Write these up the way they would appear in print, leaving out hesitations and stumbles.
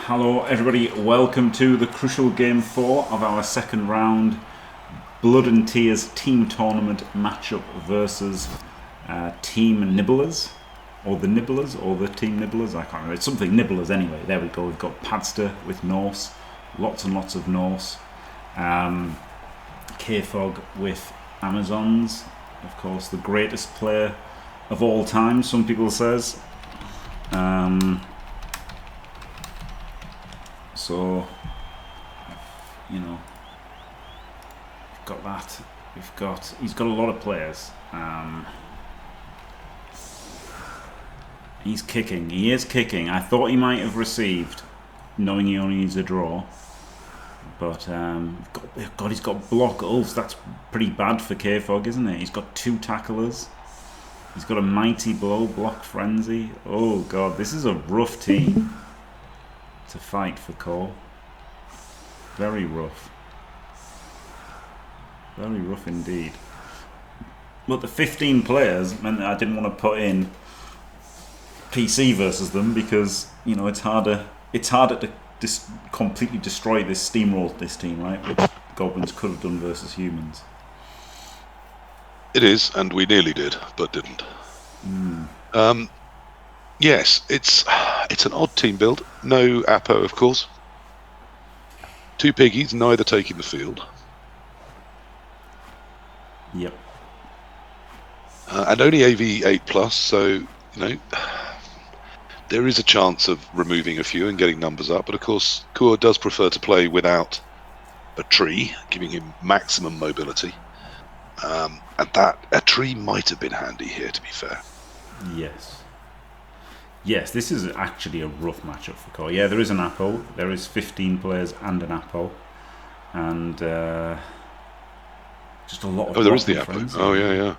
Hello everybody, welcome to the crucial game 4 of our second round Blood and Tears team tournament matchup versus Team Nibblers, or the Nibblers, or the Team Nibblers, I can't remember, it's something Nibblers anyway. There we go, we've got Padster with Norse, lots and lots of Norse, KFoged with Amazons, of course the greatest player of all time, some people says. So, you know, we've got that. He's got a lot of players. He's kicking. He is kicking. I thought he might have received, knowing he only needs a draw. But God, he's got block ulfs. That's pretty bad for KFoged, isn't it? He's got 2 tacklers. He's got a mighty blow, block frenzy. Oh God, this is a rough team to fight for core. Very rough. Very rough indeed. But the 15 players meant that I didn't want to put in PC versus them because, you know, it's harder to completely destroy this, steamroll this team, right? Which goblins could have done versus humans. It is, and we nearly did, but didn't. Yes, it's an odd team build. No Apo, of course. 2 piggies, neither taking the field. Yep. And only AV 8+, so, you know, there is a chance of removing a few and getting numbers up. But of course, Kur does prefer to play without a tree, giving him maximum mobility. And that a tree might have been handy here, to be fair. Yes. Yes, this is actually a rough matchup for core. Yeah, there is an Apo. There is 15 players and an Apo. And just a lot of... Oh, there is the Apo. Oh, yeah.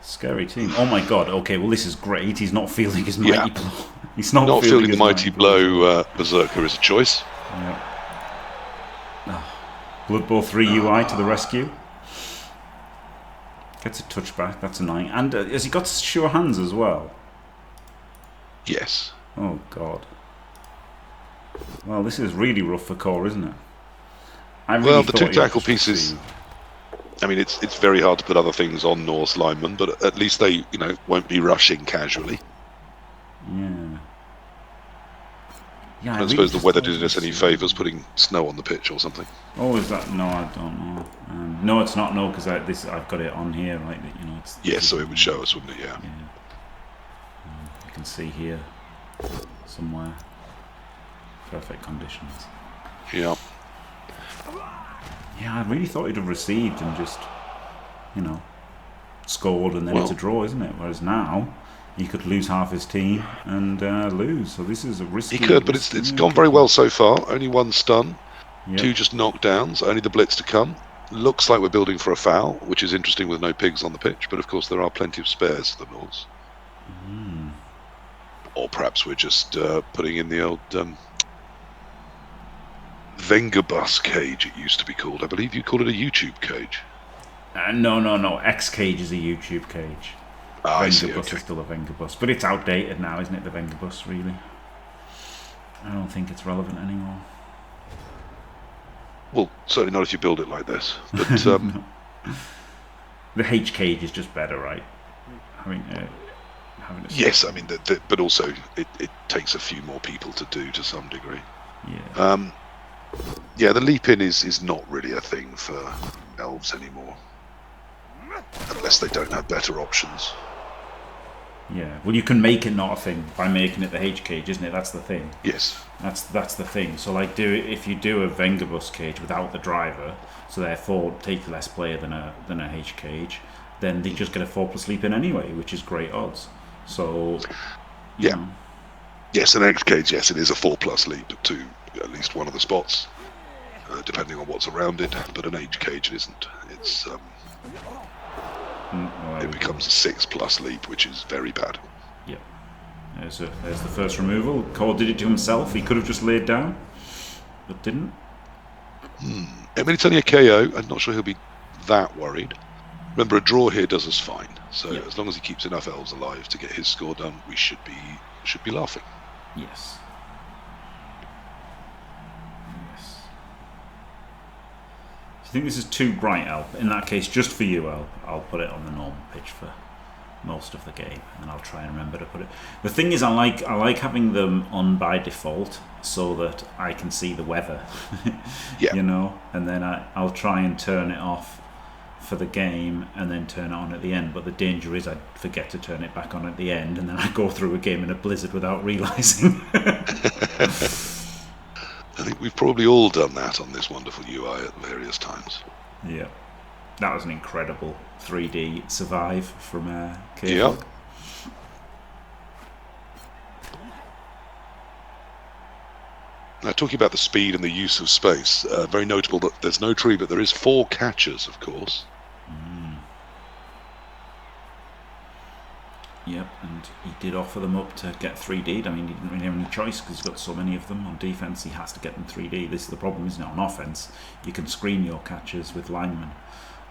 Scary team. Oh my God. Okay, well this is great. He's not fielding his mighty blow. He's not fielding the mighty blow. Berserker is a choice. Yeah. Bloodbowl 3 UI to the rescue. Gets a touchback. That's annoying. And has he got sure hands as well? Yes. Oh God. Well, this is really rough for core, isn't it? Well, the 2 tackle pieces. I mean, it's very hard to put other things on Norse linemen, but at least they, you know, won't be rushing casually. Yeah. I suppose the weather did us any favours putting snow on the pitch or something. Oh, is that? No, I don't know. No, it's not. No, because I've got it on here, right? You know, it's. Yes, so it would show us, wouldn't it? Yeah. You can see here somewhere. Perfect conditions. Yeah. Yeah, I really thought he'd have received and just, you know, scored and then it's a draw, isn't it? Whereas now he could lose half his team and lose. So this is a risky. He could, but it's gone very well so far. Only 1 stun, 2 just knockdowns. Only the blitz to come. Looks like we're building for a foul, which is interesting with no pigs on the pitch. But of course there are plenty of spares for the Norse. Or perhaps we're just putting in the old Vengerbus cage, it used to be called. I believe you call it a YouTube cage. No. X cage is a YouTube cage. I see. Vengerbus is still a Vengerbus, but it's outdated now, isn't it? The Vengerbus, really. I don't think it's relevant anymore. Well, certainly not if you build it like this. But the H cage is just better, right? Yes, I mean, but also it takes a few more people to do to some degree. Yeah. Yeah, the leap in is not really a thing for elves anymore, unless they don't have better options. Yeah, well, you can make it not a thing by making it the H cage, isn't it? That's the thing. Yes. That's the thing. So, like, if you do a Vengerbus cage without the driver, so therefore take less player than a H cage, then they just get a 4+ leap in anyway, which is great odds. So, you know. Yes, an X cage. Yes, it is a 4+ leap to at least one of the spots, depending on what's around it. But an H cage it isn't. It's it becomes a 6+ leap, which is very bad. Yeah. There's the first removal. Cole did it to himself. He could have just laid down, but didn't. I mean, it's only a KO. I'm not sure he'll be that worried. Remember, a draw here does us fine. So as long as he keeps enough elves alive to get his score done, we should be laughing. Yes. think this is too bright, Alp. In that case, just for you, Alp, I'll put it on the normal pitch for most of the game, and I'll try and remember to put it. The thing is, I like having them on by default so that I can see the weather, Yeah. you know, and then I'll try and turn it off for the game and then turn it on at the end. But the danger is I forget to turn it back on at the end, and then I go through a game in a blizzard without realising. I think we've probably all done that on this wonderful UI at various times. Yeah. That was an incredible 3D survive from KFoged. Yeah. Now, talking about the speed and the use of space, very notable that there's no tree, but there is 4 catchers, of course. Yep, and he did offer them up to get 3D'd. I mean, he didn't really have any choice because he's got so many of them. On defence, he has to get them 3D. This is the problem, isn't it? On offence, you can screen your catchers with linemen,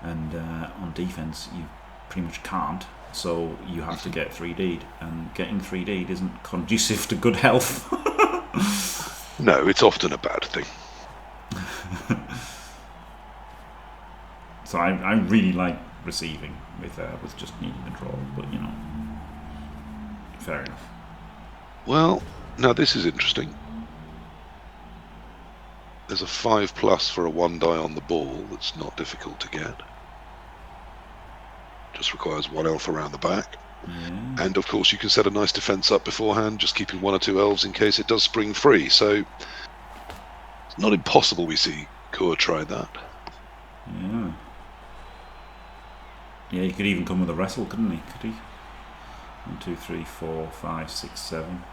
and on defence, you pretty much can't. So you have to get 3D'd, and getting 3D'd isn't conducive to good health. No, it's often a bad thing. So I really like receiving with just needing a draw, but you know, fair enough. Well, now this is interesting. There's a 5+ for a 1 die on the ball that's not difficult to get. Just requires 1 elf around the back. Yeah. And of course you can set a nice defence up beforehand, just keeping 1 or 2 elves in case it does spring free. So it's not impossible we see Kur try that. Yeah. Yeah, he could even come with a wrestle, couldn't he? Could he? 1, 2, 3, 4, 5, 6, 7.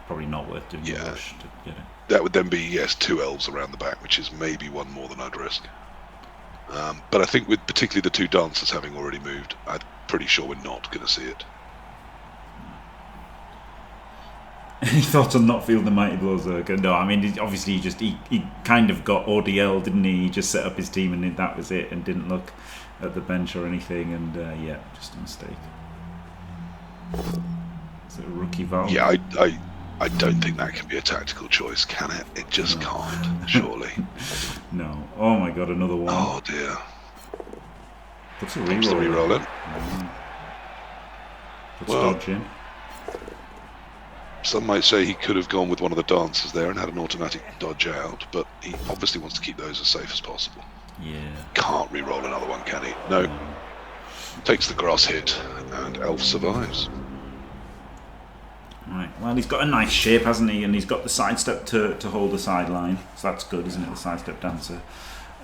Probably not worth doing a rush to get it. That would then be, yes, 2 elves around the back, which is maybe 1 more than I'd risk. But I think with particularly the 2 dancers having already moved, I'm pretty sure we're not going to see it. Any thoughts on not feeling the mighty blows? No, I mean, obviously he kind of got ODL, didn't he? He just set up his team and that was it, and didn't look at the bench or anything, and yeah, just a mistake. Is it a rookie Val? Yeah, I don't think that can be a tactical choice, can it? It just can't, surely. No. Oh my god, another one. Oh dear. Puts a Keeps the reroll reroll in. Puts Well, dodge in. Some might say he could have gone with one of the dancers there and had an automatic dodge out, but he obviously wants to keep those as safe as possible. Yeah. Can't re-roll another one, can he? No. Takes the grass hit, and Elf survives. Right. Well, he's got a nice shape, hasn't he? And he's got the sidestep to hold the sideline, so that's good, isn't it? The sidestep dancer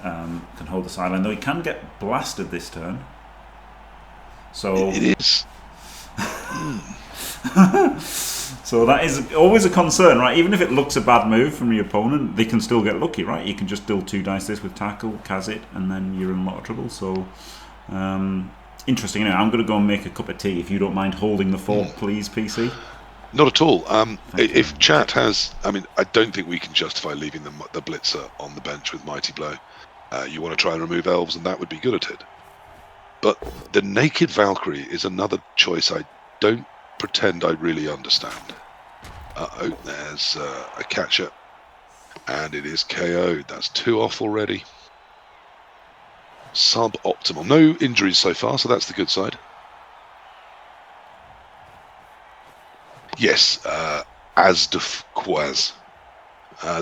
can hold the sideline, though he can get blasted this turn. So It is. So that is always a concern, right? Even if it looks a bad move from your opponent, they can still get lucky, right? You can just deal 2 dice this with tackle, cas it, and then you're in a lot of trouble. So interesting. Anyway, I'm going to go and make a cup of tea if you don't mind holding the fort, please, PC. Not at all. If chat has, I mean, I don't think we can justify leaving the blitzer on the bench with Mighty Blow. You want to try and remove elves, and that would be good at it. But the Naked Valkyrie is another choice I don't pretend I really understand. Uh-oh, there's a catcher, and it is KO'd. That's 2 off already. Suboptimal. No injuries so far, so that's the good side. Yes, Asdefquaz.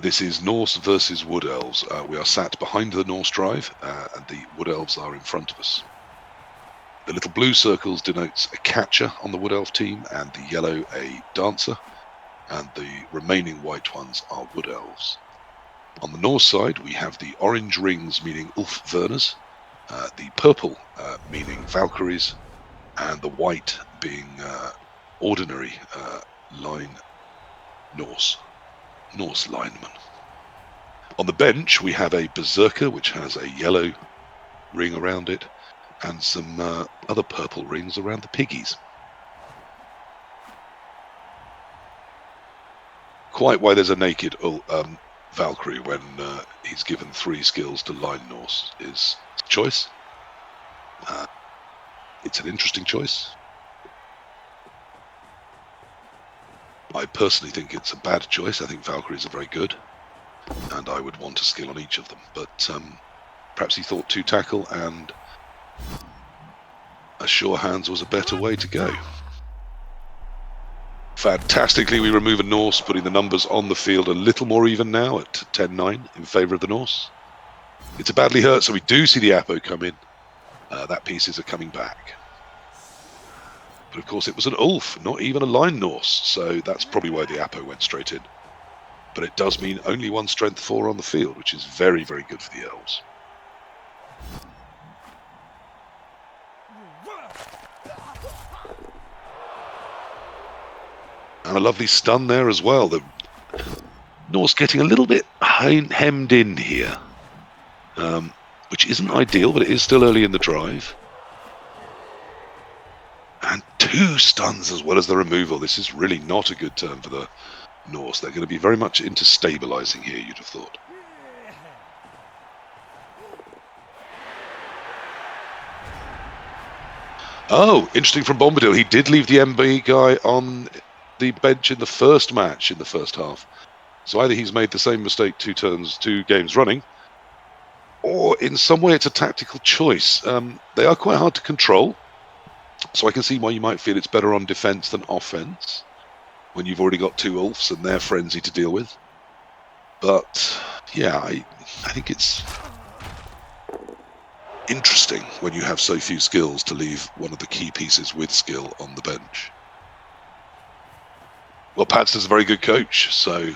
This is Norse versus Wood Elves. We are sat behind the Norse drive, and the Wood Elves are in front of us. The little blue circles denotes a catcher on the Wood Elf team, and the yellow a dancer, and the remaining white ones are Wood Elves. On the Norse side, we have the orange rings meaning Ulf Verners, the purple meaning Valkyries, and the white being ordinary line Norse lineman. On the bench, we have a Berserker, which has a yellow ring around it, and some other purple rings around the piggies. Quite why there's a naked Valkyrie when he's given 3 skills to line Norse is a choice. It's an interesting choice. I personally think it's a bad choice. I think Valkyries are very good, and I would want a skill on each of them. But Perhaps he thought 2 tackle and a sure hands was a better way to go. Fantastically, we remove a Norse, putting the numbers on the field a little more even now at 10-9 in favour of the Norse. It's a badly hurt, so we do see the Apo come in. That pieces are coming back. But of course it was an Ulf, not even a line Norse, so that's probably why the Apo went straight in. But it does mean only 1 strength 4 on the field, which is very, very good for the Elves. And a lovely stun there as well. The Norse getting a little bit hemmed in here, which isn't ideal, but it is still early in the drive. And 2 stuns as well as the removal. This is really not a good turn for the Norse. They're going to be very much into stabilising here, you'd have thought. Oh, interesting from Bombadil. He did leave the MB guy on the bench in the first match in the first half. So either he's made the same mistake 2 games running, or in some way it's a tactical choice. They are quite hard to control, so I can see why you might feel it's better on defence than offence when you've already got 2 Ulfs and they're frenzy to deal with. But yeah, I think it's interesting when you have so few skills to leave one of the key pieces with skill on the bench. Well, Padster's a very good coach, so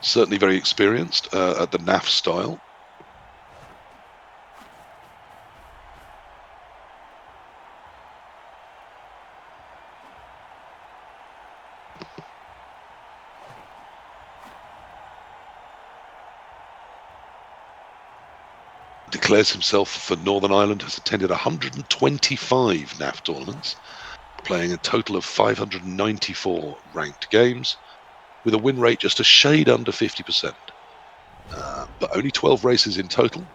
certainly very experienced at the NAF style. Declares himself for Northern Ireland, has attended 125 NAF tournaments, playing a total of 594 ranked games, with a win rate just a shade under 50%, but only 12 races in total.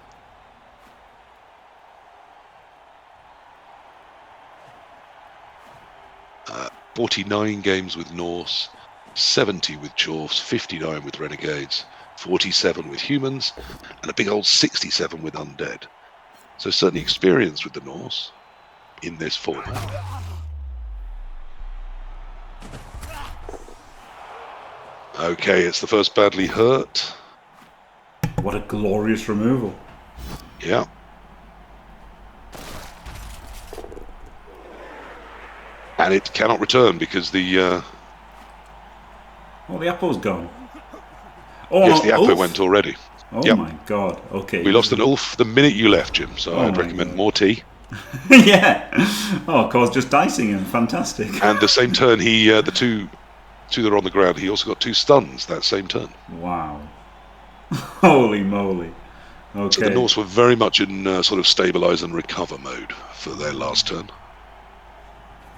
Uh, 49 games with Norse, 70 with Chorfs, 59 with Renegades, 47 with humans, and a big old 67 with undead. So certainly experienced with the Norse in this format. Okay, it's the first badly hurt. What a glorious removal. Yeah. And it cannot return because the... Oh, the Apo's gone. Oh, yes, the Apo Ulf went already. Oh Yep. my god, okay. We lost an Ulf the minute you left, Jim, so I'd recommend more tea. Yeah. Oh, of course, just dicing him. Fantastic. And the same turn, the two that are on the ground, he also got 2 stuns that same turn. Wow. Holy moly. Okay. So the Norse were very much in sort of stabilise and recover mode for their last turn.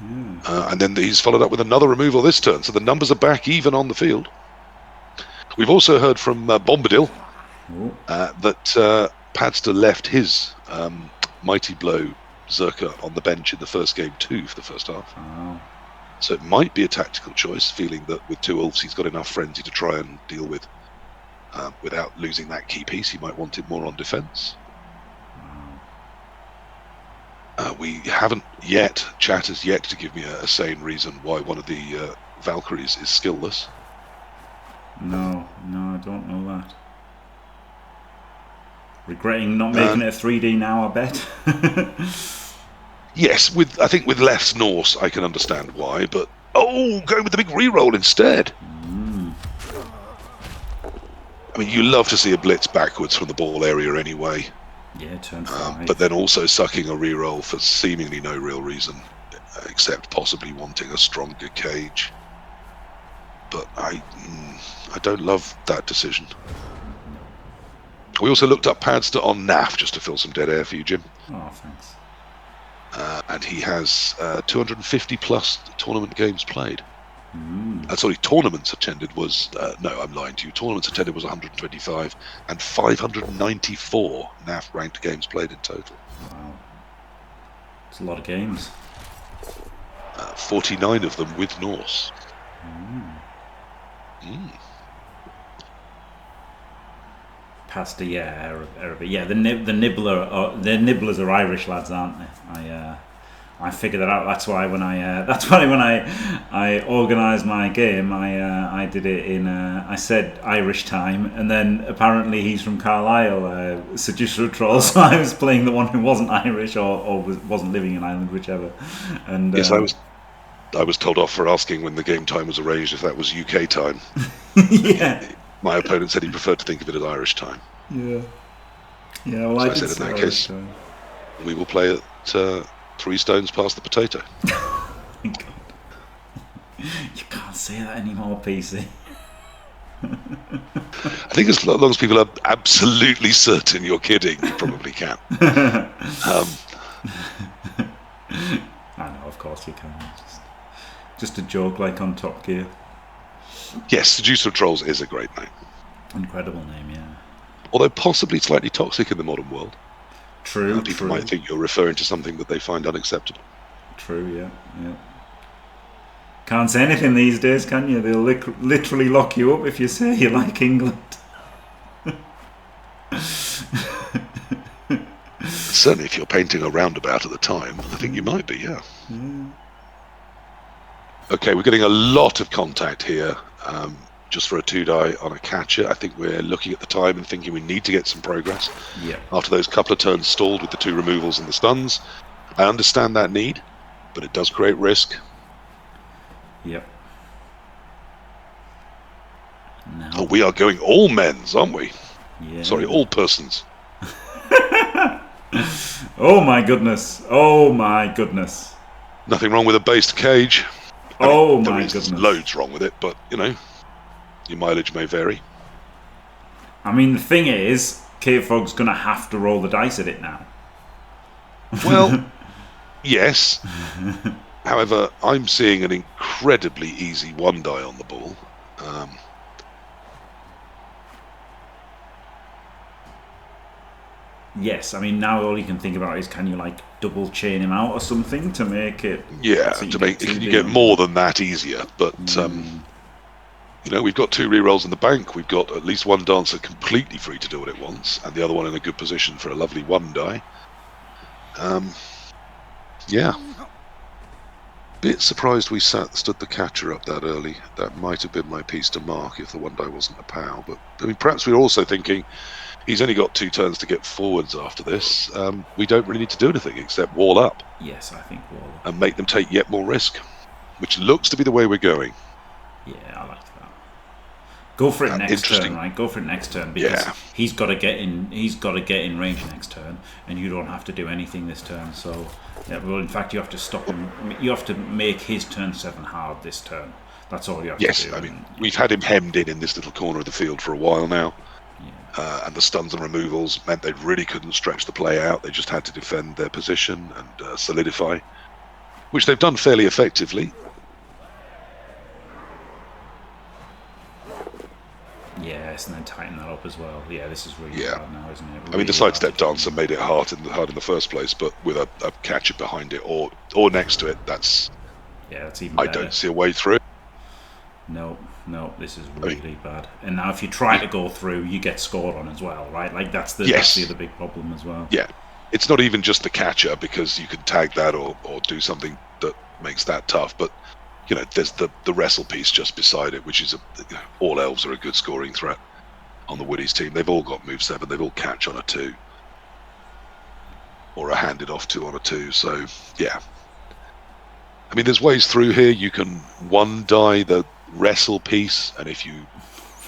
Yeah. And then he's followed up with another removal this turn, so the numbers are back even on the field. We've also heard from Bombadil that Padster left his Mighty Blow Zerker on the bench in the first game too for the first half. Oh. So it might be a tactical choice, feeling that with 2 Ulfs he's got enough frenzy to try and deal with without losing that key piece. He might want it more on defence. We haven't yet, chat has yet to give me a sane reason why one of the Valkyries is skillless. No, I don't know that. Regretting not making it a 3D now, I bet. Yes, I think with less Norse I can understand why, but going with the big reroll instead. I mean, you love to see a blitz backwards from the ball area anyway. Yeah, turn 5. But then also sucking a reroll for seemingly no real reason, except possibly wanting a stronger cage. But I don't love that decision. We also looked up Padster on NAF just to fill some dead air for you, Jim. Oh, thanks. And he has 250 plus tournament games played. Sorry, tournaments attended was no, I'm lying to you. Tournaments attended was 125 and 594 NAF ranked games played in total. Wow, it's a lot of games. 49 of them with Norse. Padster, yeah, Arabic. Yeah, the Nibblers are Irish lads, aren't they? I figured that out. That's why when I organised my game, I did it in I said Irish time, and then apparently he's from Carlisle, Seducer Troll. So I was playing the one who wasn't Irish or wasn't living in Ireland, whichever. And yes, I was told off for asking when the game time was arranged if that was UK time. Yeah. My opponent said he preferred to think of it as Irish time. Yeah. Yeah. Well, so I said in that case, we will play at 3 stones past the potato. You can't say that anymore, PC. I think as long as people are absolutely certain you're kidding, you probably can. I know, of course you can. Just a joke, like on Top Gear. Yes, Seducer of Trolls is a great name. Incredible name, yeah. Although possibly slightly toxic in the modern world. True, people might think you're referring to something that they find unacceptable. True, yeah. Can't say anything these days, can you? They'll literally lock you up if you say you like England. Certainly if you're painting a roundabout at the time, I think you might be, yeah. Okay, we're getting a lot of contact here, just for a 2-die on a catcher. I think we're looking at the time and thinking we need to get some progress. Yeah. After those couple of turns stalled with the 2 removals and the stuns. I understand that need, but it does create risk. Yep. Now. Oh, we are going all men's, aren't we? Yeah. Sorry, all persons. Oh my goodness. Oh my goodness. Nothing wrong with a based cage. My goodness. Loads wrong with it, but, you know, your mileage may vary. I mean, the thing is, KFoged's going to have to roll the dice at it now. Well, yes. However, I'm seeing an incredibly easy 1-die on the ball. Yes, I mean, now all you can think about is can you, like, double chain him out or something to make it... Yeah, so can you get more than that easier, but... You know, we've got 2 rerolls in the bank. We've got at least 1 dancer completely free to do what it wants, and the other one in a good position for a lovely 1-die. Yeah. Bit surprised we stood the catcher up that early. That might have been my piece to mark if the 1-die wasn't a POW. But I mean, perhaps we were also thinking he's only got 2 turns to get forwards after this. We don't really need to do anything except wall up. Yes, I think wall up. And make them take yet more risk, which looks to be the way we're going. Yeah, I like that. Go for it next turn, right? Go for it next turn because he's got to get in. He's got to get in range next turn, and you don't have to do anything this turn. So, well, in fact, you have to stop him. You have to make his turn 7 hard this turn. That's all you have to do. Yes, I mean, we've had him hemmed in this little corner of the field for a while now, and the stuns and removals meant they really couldn't stretch the play out. They just had to defend their position and solidify, which they've done fairly effectively. Yes, and then tighten that up as well. Yeah, this is really hard now, isn't it? Really, I mean, the sidestep dancer made it hard in the first place, but with a catcher behind it or next to it, that's even better. I don't see a way through. No, this is really bad. And now if you try to go through, you get scored on as well, right? Like that's the other big problem as well. Yeah, it's not even just the catcher because you can tag that or do something that makes that tough, but you know, there's the wrestle piece just beside it, which is all elves are a good scoring threat on the Woodies team. They've all got move 7. They've all catch on a 2 or a handed off 2 on a 2. So yeah, I mean, there's ways through here. You can 1-die the wrestle piece, and if you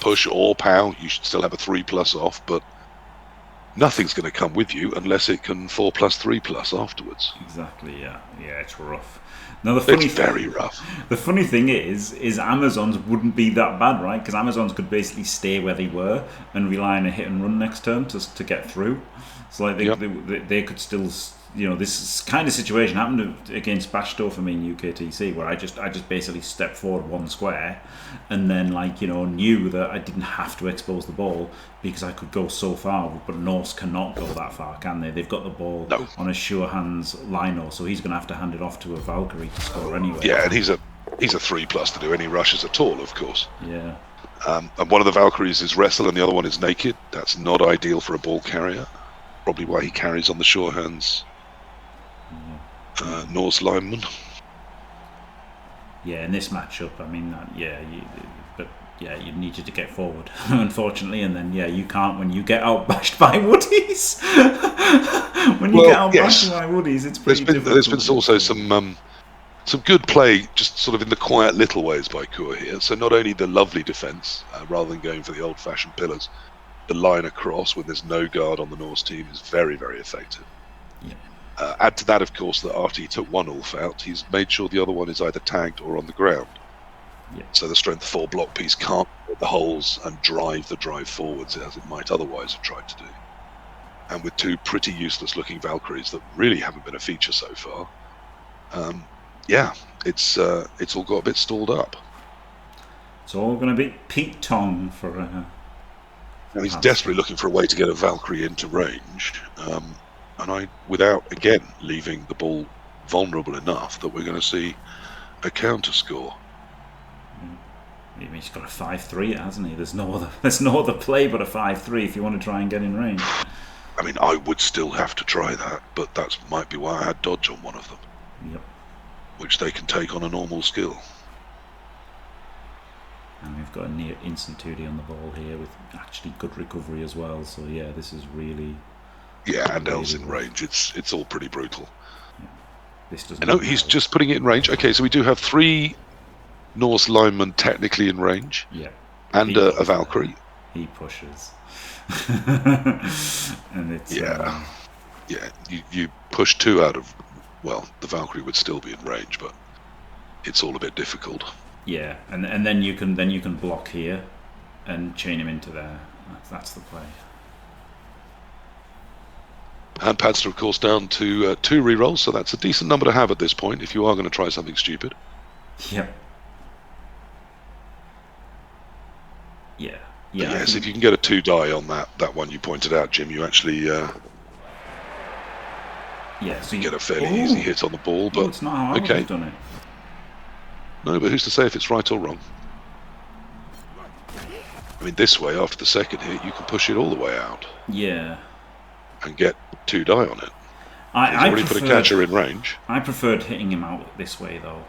push or POW, you should still have a 3+ off. But nothing's going to come with you unless it can 4+3+ afterwards. Exactly. Yeah, it's rough. Now, it's very rough. The funny thing is Amazons wouldn't be that bad, right? Because Amazons could basically stay where they were and rely on a hit and run next turn to get through. So like they could still, you know, this kind of situation happened against Padster for me in UKTC, where I just basically stepped forward 1 square, and then knew that I didn't have to expose the ball because I could go so far. But Norse cannot go that far, can they? They've got the ball on a sure hands lino, so he's going to have to hand it off to a Valkyrie to score anyway. Yeah, and he's He's a 3+ to do any rushes at all, of course. Yeah. And one of the Valkyries is wrestle and the other one is naked. That's not ideal for a ball carrier. Probably why he carries on the sure hands Norse lineman. Yeah, in this matchup, I mean, you needed to get forward, unfortunately, and then you can't when you get outbashed by woodies. When you get outbashed by woodies, it's pretty difficult. There's been also some good play, just sort of in the quiet little ways by Kur here. So not only the lovely defence, rather than going for the old-fashioned pillars, the line across when there's no guard on the Norse team is very, very effective. Yeah. Add to that, of course, that after he took one Ulf out, he's made sure the other one is either tagged or on the ground. Yeah. So the strength 4 block piece can't hit the holes and drive the drive forwards as it might otherwise have tried to do. And with 2 pretty useless-looking Valkyries that really haven't been a feature so far, it's all got a bit stalled up. It's all going to be Pete Tong for. And he's desperately looking for a way to get a Valkyrie into range, without again leaving the ball vulnerable enough that we're going to see a counter score. He's got a 5-3, hasn't he? There's no other play but a 5-3 if you want to try and get in range. I mean, I would still have to try that, but that might be why I had dodge on one of them. Yep. Which they can take on a normal skill. And we've got a near instant 2D on the ball here with actually good recovery as well. So this is really. Yeah, and Els in range. It's all pretty brutal. Yeah. This doesn't. No, he's just putting it in range. Okay, so we do have 3 Norse linemen technically in range. Yeah. And a Valkyrie. He pushes. And it's. Yeah. You push 2 out of. Well, the Valkyrie would still be in range, but it's all a bit difficult. Yeah, and then you can block here, and chain him into there. That's the play. And Padster, of course, down to 2 rerolls, so that's a decent number to have at this point if you are going to try something stupid. Yep. Yeah. Yeah. Yes, if you can get a 2 die on that one you pointed out, Jim, you actually. So you get a fairly easy hit on the ball, but it's not how I would have done it. No, but who's to say if it's right or wrong? I mean, this way, after the second hit, you can push it all the way out. Yeah. And get 2 die on it. He's already put a catcher in range. I preferred hitting him out this way, though.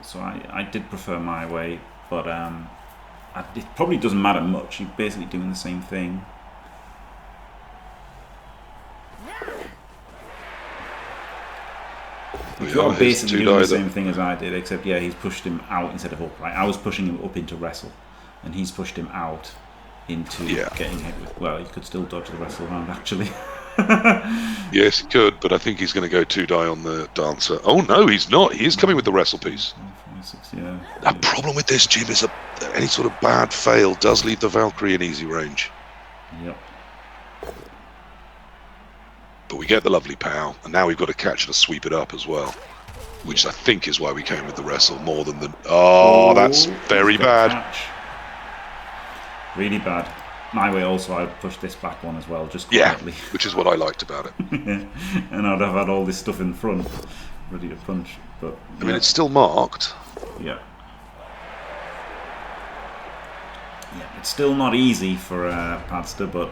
So I did prefer my way, but it probably doesn't matter much. You're basically doing the same thing. You're basically doing the same thing as I did, except he's pushed him out instead of up. Right? I was pushing him up into wrestle, and he's pushed him out into getting hit with. Well, he could still dodge the wrestle around, actually. Yes, he could, but I think he's going to go 2 die on the dancer. Oh no, he's not. He is coming with the wrestle piece. 5, 6, yeah. The problem with this, Jim, is any sort of bad fail does leave the Valkyrie in easy range. Yep. But we get the lovely pow, and now we've got to catch and sweep it up as well, which I think is why we came with the wrestle more than the. Oh, that's very bad. Catch. Really bad. My way also, I'd push this back one as well, just quietly. Yeah, which is what I liked about it. And I'd have had all this stuff in front, ready to punch. But I mean, it's still marked. Yeah. Yeah, it's still not easy for Padster, but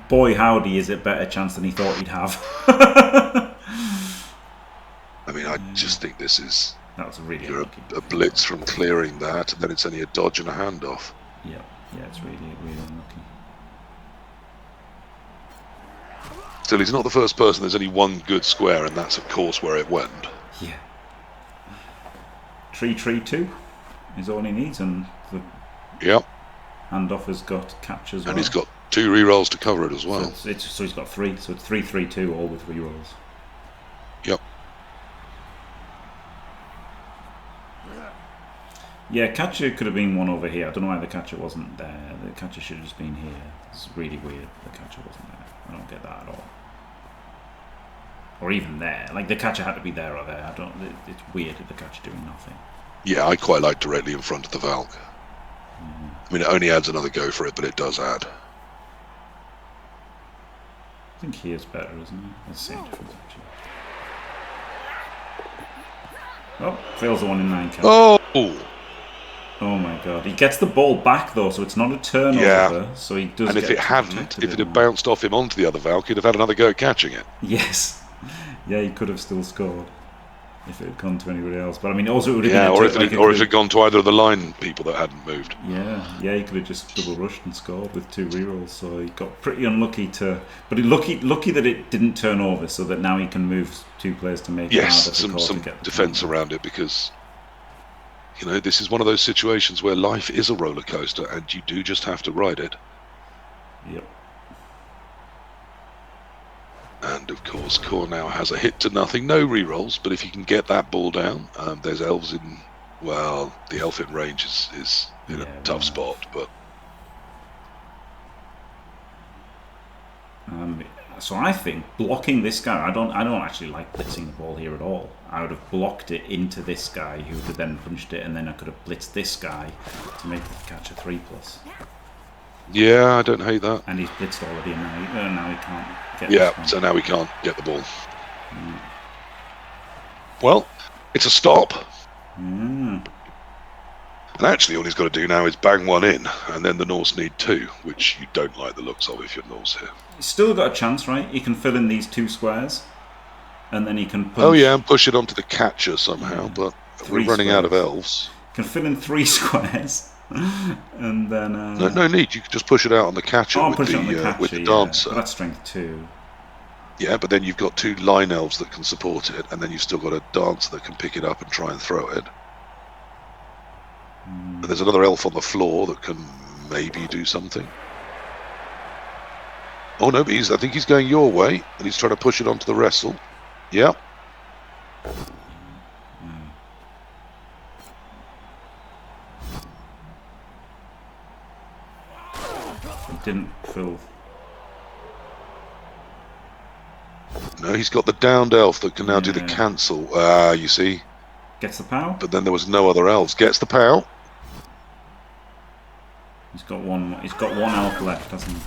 boy howdy is it better chance than he thought he'd have. I mean, I just think this is... That was really unlucky. A blitz from clearing that, and then it's only a dodge and a handoff. Yeah, it's really, really unlucky. Still, he's not the first person. There's only one good square, and that's, of course, where it went. Yeah. 3-3-2 is all he needs, and the handoff has got catch as well. And he's got 2 rerolls to cover it as well. So he's got 3, so it's 3-3-2, all with rerolls. Yep. Yeah, catcher could have been one over here. I don't know why the catcher wasn't there. The catcher should have just been here. It's really weird the catcher wasn't there. I don't get that at all. Or even there. Like, the catcher had to be there or there. It's weird that the catcher doing nothing. Yeah, I quite like directly in front of the Valk. I mean, it only adds another go for it, but it does add. I think he is better, isn't he? That's the same difference, actually. Oh, fails the 1 in 9 count. Oh! Oh my god. He gets the ball back though, so it's not a turnover. Yeah. So he does. And if it hadn't, if it had bounced off him onto the other Valk, he'd have had another go at catching it. Yes. Yeah, he could have still scored if it had gone to anybody else. But I mean, also it would have Yeah, been or if it had gone to either of the line people that hadn't moved. Yeah, he could have just double rushed and scored with 2 rerolls. So he got pretty unlucky but lucky that it didn't turn over, so that now he can move 2 players to make some defence around it, because this is one of those situations where life is a roller coaster and you do just have to ride it. Yep. And of course, Core now has a hit to nothing, no rerolls, but if you can get that ball down, there's elves in. Well, the elf in range is in a tough spot, but. So I think blocking this guy, I don't actually like blitzing the ball here at all. I would have blocked it into this guy, who would have then punched it, and then I could have blitzed this guy to make the catch a 3+. Yeah, I don't hate that. And he's blitzed already, and now he can't get. Yeah, so now we can't get the ball. Well, it's a stop. And actually, all he's got to do now is bang 1 in, and then the Norse need 2, which you don't like the looks of if you're Norse here. He's still got a chance, right? He can fill in these 2 squares, and then he can punch. Oh yeah, and push it onto the catcher somehow, but we're running out of elves. Can fill in 3 squares, and then... No need, you can just push it out on the catcher with the dancer. That's strength 2. Yeah, but then you've got 2 line elves that can support it, and then you've still got a dancer that can pick it up and try and throw it. And there's another elf on the floor that can maybe do something. Oh no, but I think he's going your way, and he's trying to push it onto the wrestle. Yeah. It didn't fill. No, he's got the downed elf that can now do the cancel. You see. Gets the POW. But then there was no other elves. Gets the POW. He's got one elf left, hasn't he?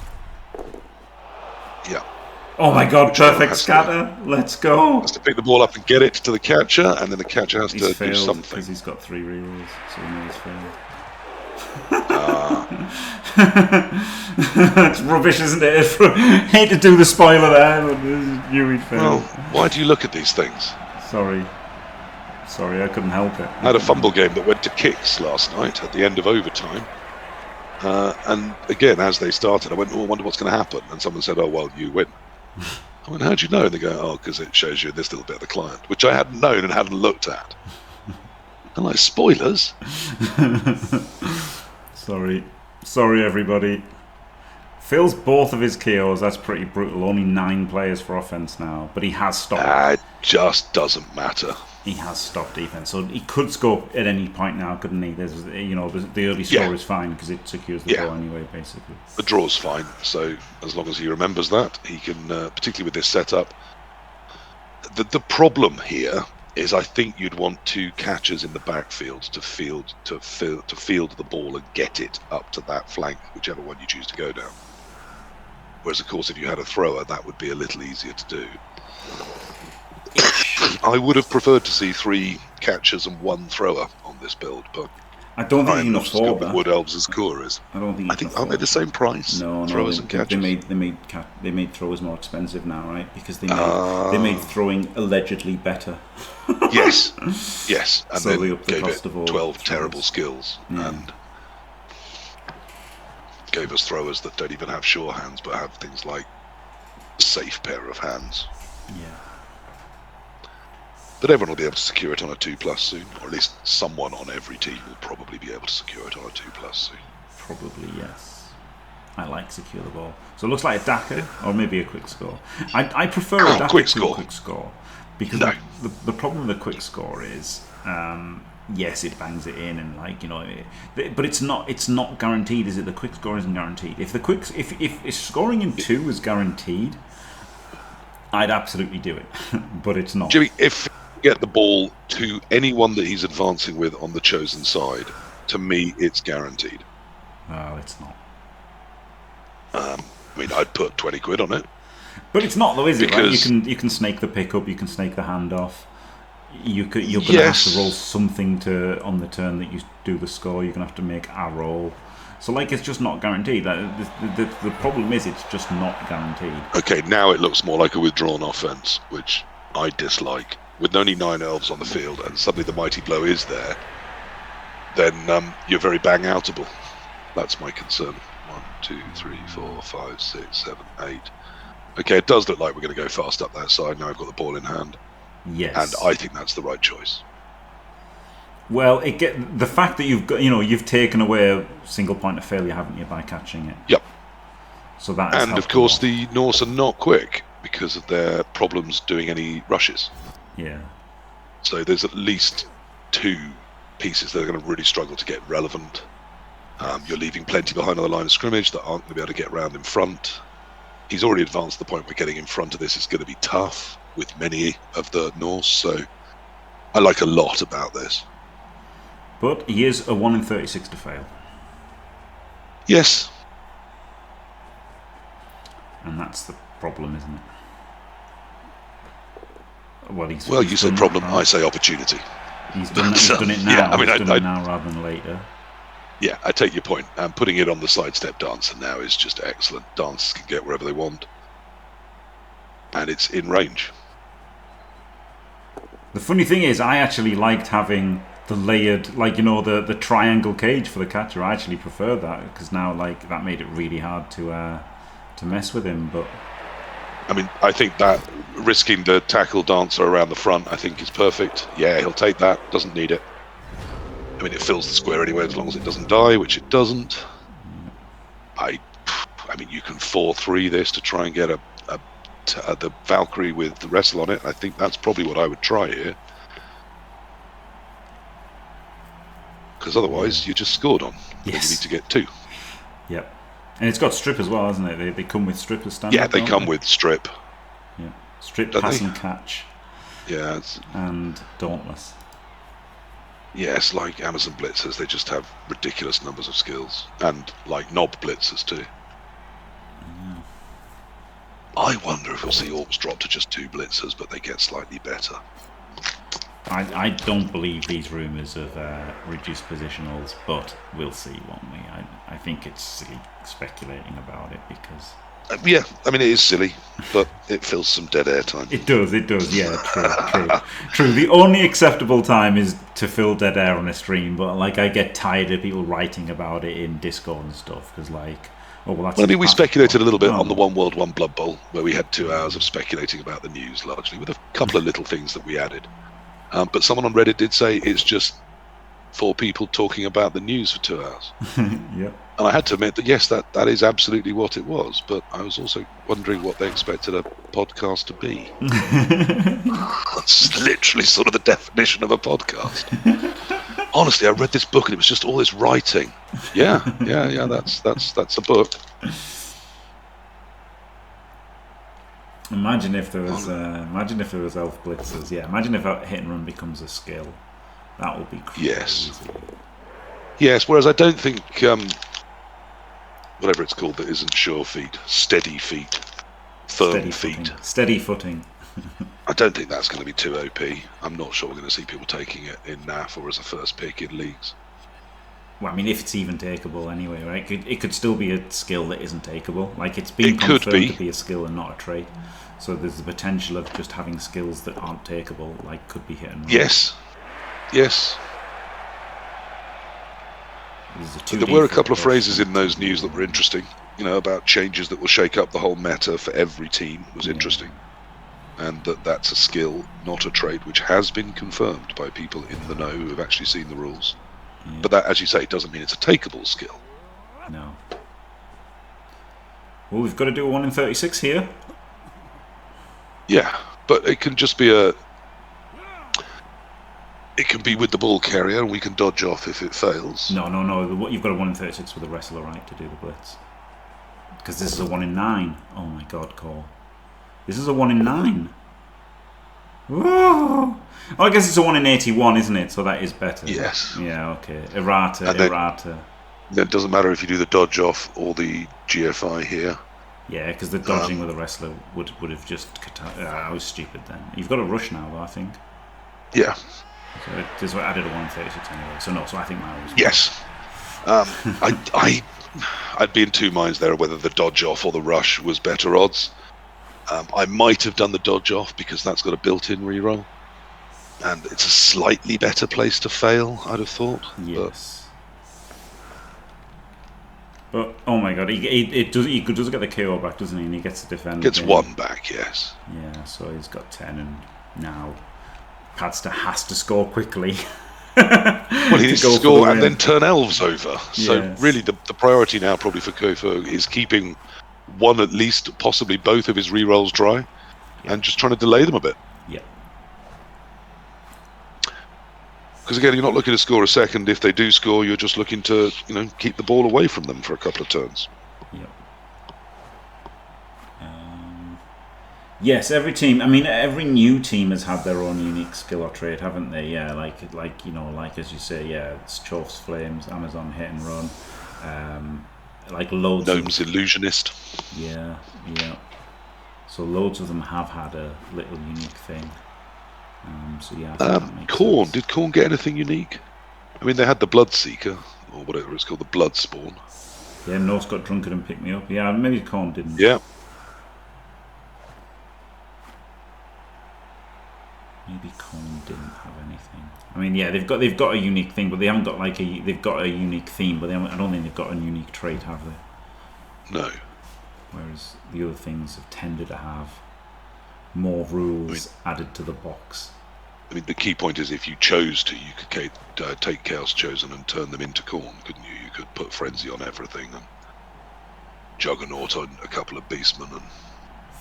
Yeah. Oh my god, perfect scatter. Let's go. Has to pick the ball up and get it to the catcher, and then the catcher has to do something. Because he's got 3 rerolls, so he knows he's failed. It's rubbish, isn't it? Hate to do the spoiler there, but you failed. Well, why do you look at these things? Sorry, I couldn't help it. I had a fumble game that went to kicks last night at the end of overtime. And again, as they started, I went, I wonder what's going to happen. And someone said, oh, well, you win. I went, how do you know? And they go, oh, because it shows you this little bit of the client, which I hadn't known and hadn't looked at. I'm like, spoilers? Sorry, everybody. Fills both of his KOs. That's pretty brutal. Only 9 players for offense now, but he has stopped. It just doesn't matter. He has stopped defense, so he could score at any point now, couldn't he? There's, the early score is fine because it secures the ball anyway, basically. The draw's fine, so as long as he remembers that, he can. Particularly with this setup, the problem here is I think you'd want 2 catchers in the backfield to field the ball and get it up to that flank, whichever one you choose to go down. Whereas, of course, if you had a thrower, that would be a little easier to do. I would have preferred to see 3 catchers and 1 thrower on this build, but I don't think you can afford that. Wood Elves' core is. I don't think. Aren't they the same price? No, throwers and catchers. They made throwers more expensive now, right? Because they made throwing allegedly better. Yes, and so then they upped the gave cost it of all 12 terrible skills Yeah. and gave us throwers that don't even have sure hands, but have things like a safe pair of hands. Yeah. But everyone will be able to secure it on a 2+ soon, or at least someone on every team will probably be able to secure it on a 2+ soon. Probably, yes. I like secure the ball. So it looks like a Daka, or maybe a quick score. I prefer a Daka quick to a quick score. Because the problem with the quick score is, yes, it bangs it in, and but it's not guaranteed, is it? The quick score isn't guaranteed. If scoring in 2 is guaranteed, I'd absolutely do it, but it's not. Jimmy, if you get the ball to anyone that he's advancing with on the chosen side, to me, it's guaranteed. No, it's not. I'd put 20 quid on it. But it's not, though, is it? Right? You can snake the pickup, you can snake the handoff. you're going to have to roll something on the turn that you do the score. You're going to have to make a roll. So, like, it's just not guaranteed. The problem is it's just not guaranteed. Okay, now it looks more like a withdrawn offense, which I dislike. With only 9 elves on the field and suddenly the mighty blow is there, then you're very bang-outable. That's my concern. 1, 2, 3, 4, 5, 6, 7, 8. Okay, it does look like we're going to go fast up that side. Now I've got the ball in hand. Yes. And I think that's the right choice. Well, the fact that you've taken away a single point of failure, haven't you, by catching it? Yep. So that and of course the Norse are not quick because of their problems doing any rushes. Yeah. So there's at least 2 pieces that are going to really struggle to get relevant. You're leaving plenty behind on the line of scrimmage that aren't going to be able to get round in front. He's already advanced to the point where getting in front of this is going to be tough with many of the Norse. So I like a lot about this. But he is a 1 in 36 to fail. Yes. And that's the problem, isn't it? Well, you say problem, I say opportunity. He's done it now. Yeah, he's done it now rather than later. Yeah, I take your point. And putting it on the sidestep dancer now is just excellent. Dancers can get wherever they want. And it's in range. The funny thing is, I actually liked having the layered, the triangle cage for the catcher. I actually prefer that because now, that made it really hard to mess with him. But I mean, I think that risking the tackle dancer around the front, I think is perfect. Yeah, he'll take that. Doesn't need it. I mean, it fills the square anyway as long as it doesn't die, which it doesn't. I mean, you can 4-3 this to try and get the Valkyrie with the wrestle on it. I think that's probably what I would try here. Because otherwise, you're just scored on. Yes. You need to get 2. Yep. And it's got strip as well, hasn't it? They come with strip as standard. Yeah, they come with strip. Yeah. Strip, pass and catch. Yeah. And dauntless. Yes, like Amazon Blitzers, they just have ridiculous numbers of skills. And like Knob Blitzers too. Yeah. I wonder if we'll see Orcs drop to just 2 Blitzers, but they get slightly better. I don't believe these rumours of reduced positionals, but we'll see, won't we? I think it's silly speculating about it because... yeah, I mean, it is silly, but it fills some dead air time. It does, yeah, true. The only acceptable time is to fill dead air on a stream, but I get tired of people writing about it in Discord and stuff, because we speculated a little bit on the One World, One Blood Bowl, where we had 2 hours of speculating about the news, largely, with a couple of little things that we added. But someone on Reddit did say it's just 4 people talking about the news for 2 hours. Yep. And I had to admit that, yes, that is absolutely what it was. But I was also wondering what they expected a podcast to be. That's literally sort of the definition of a podcast. Honestly, I read this book and it was just all this writing. Yeah, that's a book. Imagine if there was elf blitzers. Yeah, imagine if hit and run becomes a skill. That would be crazy. Yes. Whereas I don't think whatever it's called that isn't sure feet, steady feet, firm feet, steady footing. I don't think that's going to be too OP. I'm not sure we're going to see people taking it in NAF or as a first pick in leagues. Well, I mean, if it's even takeable anyway, right? It could still be a skill that isn't takeable. It's been confirmed to be a skill and not a trait. So there's the potential of just having skills that aren't takeable, could be hit and run. Yes. There were a couple of phrases in those news that were interesting. About changes that will shake up the whole meta for every team was interesting. And that's a skill, not a trait, which has been confirmed by people in the know who have actually seen the rules. Yeah. But that, as you say, doesn't mean it's a takeable skill. No. Well, we've got to do a 1 in 36 here. Yeah, but it can just be it can be with the ball carrier, and we can dodge off if it fails. No. You've got a 1 in 36 with a wrestler, right, to do the blitz. Because this is a 1 in 9. Oh my God, Cole. This is a 1 in 9. Whoa! Oh, I guess it's a 1 in 81, isn't it? So that is better. Yes. Yeah, okay. Errata. Then it doesn't matter if you do the dodge off or the GFI here. Yeah, because the dodging with a wrestler would have just... I was stupid then. You've got a rush now, though, I think. Yeah. So this I did a 136 anyway. So no, so I think mine was. Yes. I'd be in two minds there whether the dodge off or the rush was better odds. I might have done the dodge off because that's got a built-in reroll, and it's a slightly better place to fail, I'd have thought. Yes. But oh my god, he does get the KO back, doesn't he? And he gets to defend. Gets one back, yes. Yeah, so he's got 10, and now Padster has to score quickly. Well, he needs to score and then turn elves over. So really, the priority now probably for KFoged is keeping one, at least, possibly both of his rerolls dry, and just trying to delay them a bit. Yeah. Because again, you're not looking to score a second. If they do score, you're just looking to, keep the ball away from them for a couple of turns. Yeah. Yes, every team. I mean, every new team has had their own unique skill or trait, haven't they? Yeah, like as you say, yeah, it's Chorf's Flames, Amazon Hit and Run, like loads. Gnome's Illusionist. Yeah. So loads of them have had a little unique thing. So yeah. Khorne. Did Khorne get anything unique? I mean, they had the Bloodseeker, or whatever it's called, the Bloodspawn. Yeah, Norse got drunken and picked me up. Yeah, maybe Khorne didn't. Yeah. Maybe Khorne didn't have anything. I mean, yeah, they've got a unique thing, but they haven't got they've got a unique theme, but I don't think they've got a unique trait, have they? No. Whereas the other things have tended to have more rules added to the box. I mean, the key point is if you chose to, you could take Chaos Chosen and turn them into Khorne, couldn't you? You could put Frenzy on everything and Juggernaut on a couple of Beastmen and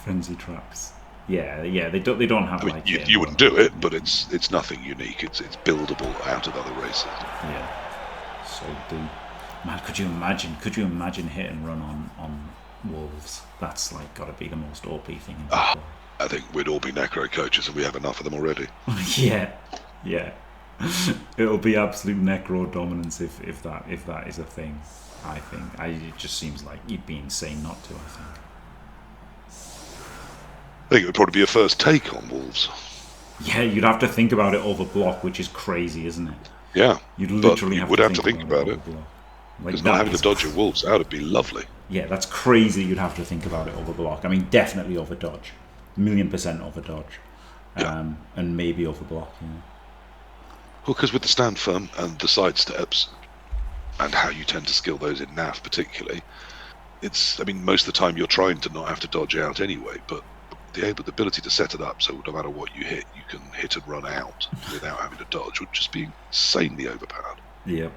Frenzy traps. Yeah, they don't have. I mean, you wouldn't do it, but it's nothing unique. It's buildable out of other races. Yeah. So man, could you imagine hit and run on wolves? That's like got to be the most OP thing. I think we'd all be necro coaches, and we have enough of them already. yeah. It'll be absolute necro dominance if that is a thing. I think it just seems like you'd be insane not to. I think it would probably be a first take on wolves. Yeah, you'd have to think about it over block, which is crazy, isn't it? Yeah, you'd literally have to think about it. Because not having to dodge your wolves out would be lovely. Yeah, that's crazy. You'd have to think about it over block. I mean, definitely over dodge, 1,000,000% over dodge, and maybe over block. Yeah. Well, because with the stand firm and the side steps, and how you tend to skill those in NAF particularly, I mean, most of the time you're trying to not have to dodge out anyway, but the ability to set it up so no matter what you hit, you can hit and run out without having to dodge would just be insanely overpowered. Yeah.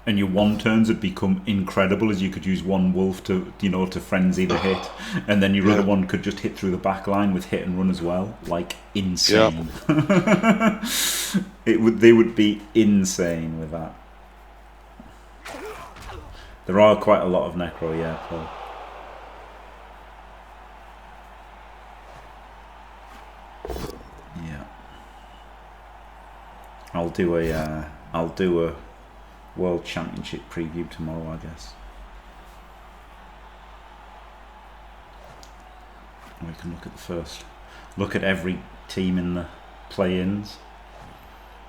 And your one turns would become incredible, as you could use one wolf to frenzy the hit, and then your other one could just hit through the back line with hit and run as well, like insane. Yeah. They would be insane with that. There are quite a lot of necro, yeah, Paul. Yeah. I'll do a World Championship preview tomorrow, I guess. We can look at every team in the play-ins.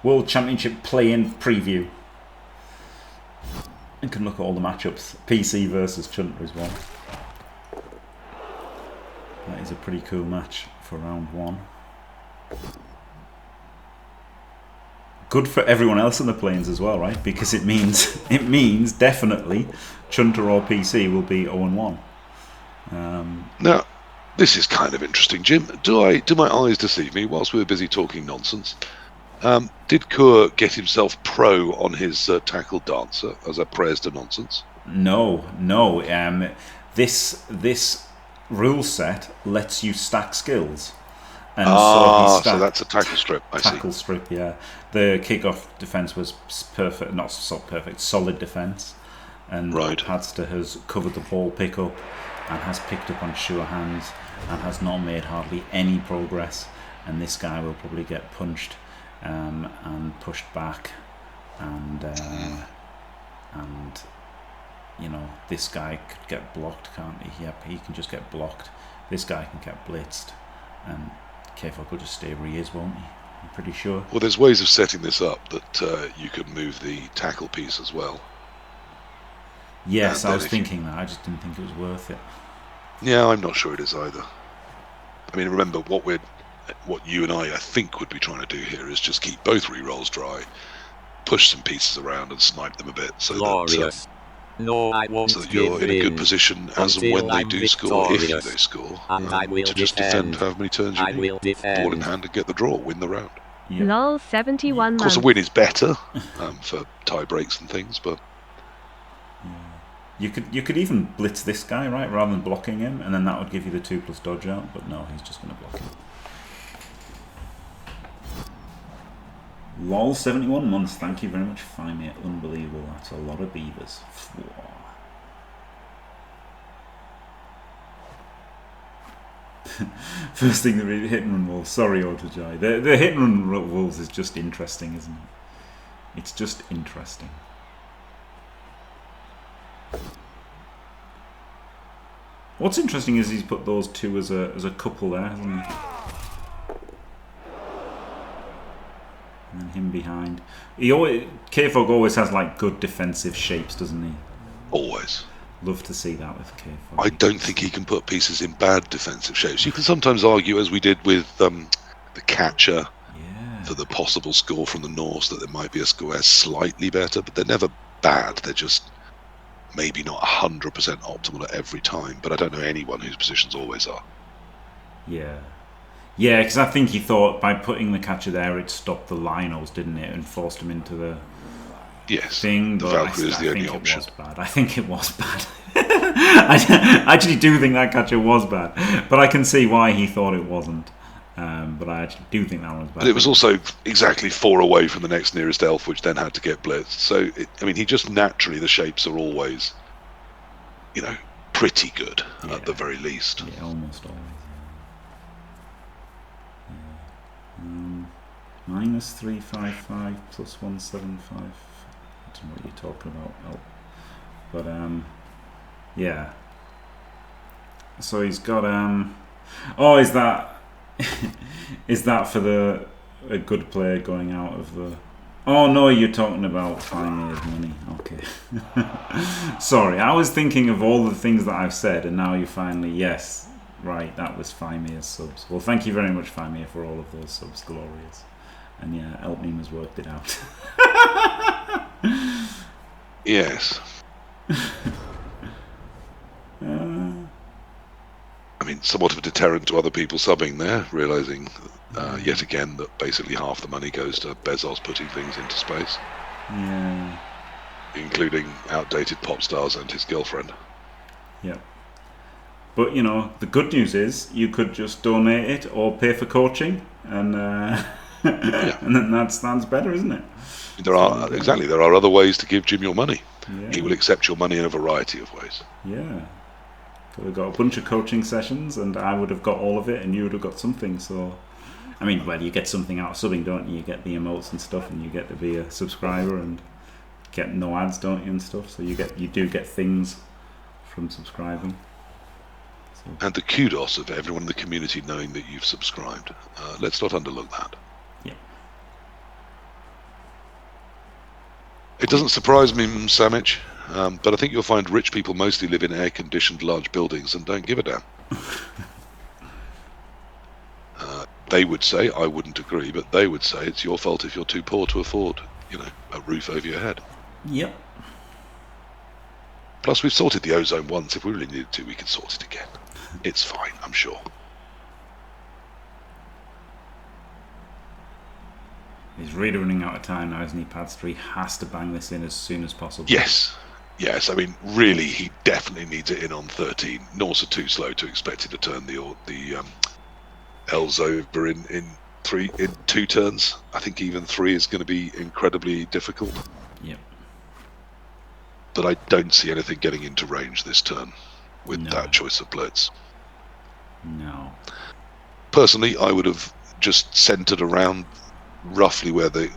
World Championship play-in preview. You can look at all the matchups. PC versus Chunter is one. That is a pretty cool match for round one. Good for everyone else in the planes as well, right? Because it means definitely Chunter or PC will be 0-1. Now, this is kind of interesting, Jim. Do my eyes deceive me whilst we were busy talking nonsense? Did Kur get himself pro on his tackle dancer as a prayers to nonsense? No. This rule set lets you stack skills. And so that's a tackle strip. Tackle strip, yeah. The kickoff defense was perfect, not so perfect, solid defense. And Padster has covered the ball pickup and has picked up on sure hands and has not made hardly any progress. And this guy will probably get punched and pushed back, and this guy could get blocked, can't he? Yep, he can just get blocked. This guy can get blitzed, and KFoged will just stay where he is, won't he? I'm pretty sure. Well, there's ways of setting this up that you could move the tackle piece as well. Yes, I was thinking that. I just didn't think it was worth it. Yeah, I'm not sure it is either. I mean, remember, what you and I think would be trying to do here is just keep both rerolls dry, push some pieces around and snipe them a bit so that, no, I won't so that you're in a good position as and when they do score, if they score, to just defend however many turns you need. Ball in hand and get the draw, win the round. Yep. Lol, 71 Of course, a win is better for tie breaks and things, but... You could even blitz this guy, right, rather than blocking him, and then that would give you the 2+ dodge out, but no, he's just going to block him. Lol, 71 months, thank you very much, Fimir. Unbelievable, that's a lot of beavers. First thing, the hit and run wolves. Sorry, Autojai. The hit and run wolves is just interesting, isn't it? It's just interesting. What's interesting is he's put those two as a couple there, hasn't he? And then him behind. KFoged always has like good defensive shapes, doesn't he? Always. Love to see that with KFoged. I don't think he can put pieces in bad defensive shapes. You can sometimes argue, as we did with the catcher, for the possible score from the Norse, that there might be a score slightly better, but they're never bad. They're just maybe not 100% optimal at every time. But I don't know anyone whose positions always are. Yeah. Yeah, because I think he thought by putting the catcher there, it stopped the linos, didn't it, and forced him into the thing. The Valkyrie is the only option. I think it was bad. I actually do think that catcher was bad, but I can see why he thought it wasn't. But I actually do think that one was bad. But it was also exactly 4 away from the next nearest elf, which then had to get blitzed. So, he just naturally, the shapes are always, pretty good at the very least. Yeah, almost always. -355 plus 175. I don't know what you're talking about, but yeah. So he's got oh, is that is that for a good player going out of the? Oh no, you're talking about Fimir's money. Okay. Sorry, I was thinking of all the things that I've said, and now you finally yes. Right, that was Fimir's subs. Well, thank you very much, Fimir, for all of those subs. Glorious. And yeah, Elpmeme has worked it out. Yes. Somewhat of a deterrent to other people subbing there, realising yet again that basically half the money goes to Bezos putting things into space. Yeah. Including outdated pop stars and his girlfriend. Yep. But, the good news is you could just donate it or pay for coaching, and and then that's better, isn't it? There are other ways to give Jim your money. Yeah. He will accept your money in a variety of ways. Yeah. So we've got a bunch of coaching sessions, and I would have got all of it, and you would have got something. So, you get something out of subbing, don't you? You get the emotes and stuff, and you get to be a subscriber and get no ads, don't you, and stuff. So you do get things from subscribing. And the kudos of everyone in the community knowing that you've subscribed. Let's not underlook that. Yeah. It doesn't surprise me, Samich, but I think you'll find rich people mostly live in air-conditioned large buildings and don't give a damn. They would say, I wouldn't agree, but they would say it's your fault if you're too poor to afford, a roof over your head. Yep. Plus, we've sorted the ozone once. If we really needed to, we could sort it again. It's fine, I'm sure. He's really running out of time now, isn't he, Padster? He has to bang this in as soon as possible. Yes. Really, he definitely needs it in on 13. Norse are too slow to expect it to turn the L's over in 2 turns. I think even 3 is going to be incredibly difficult. Yep. But I don't see anything getting into range this turn with that choice of blitz. No. Personally, I would have just centered around roughly where the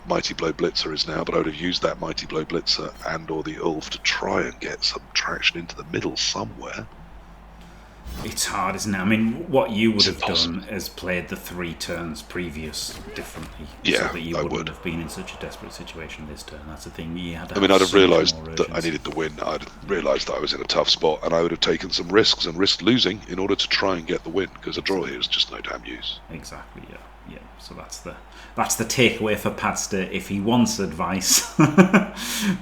Mighty Blow Blitzer is now, but I would have used that Mighty Blow Blitzer and or the Ulf to try and get some traction into the middle somewhere. It's hard, isn't it? I mean, what you would It's have impossible. done is played the 3 turns previous differently, Yeah, so that you I wouldn't would. have been in such a desperate situation this turn. That's the thing. You had to I mean, have I'd have so much realised more that I urgency. needed the win. I'd have realised that I was in a tough spot, and I would have taken some risks and risked losing in order to try and get the win, because a draw here is just no damn use. Exactly. Yeah. So that's the takeaway for Padster if he wants advice,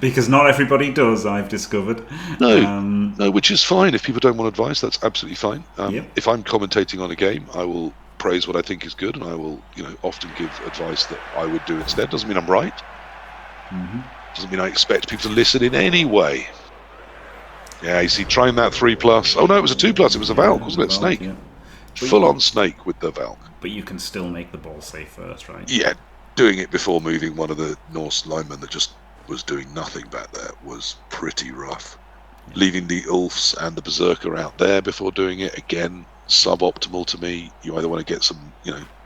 because not everybody does. I've discovered. No, which is fine. If people don't want advice, that's absolutely fine. Yep. If I'm commentating on a game, I will praise what I think is good, and I will, often give advice that I would do instead. Doesn't mean I'm right. Doesn't mean I expect people to listen in any way. Yeah, you see, trying that 3+. Oh no, it was a 2+. It was a Valk, wasn't it? Valk, Snake. yeah. Full on snake with the Valk. But you can still make the ball safe first, right? Yeah, doing it before moving one of the Norse linemen that just was doing nothing back there was pretty rough. Yeah. Leaving the Ulfs and the Berserker out there before doing it, again, suboptimal to me. You either want to get some,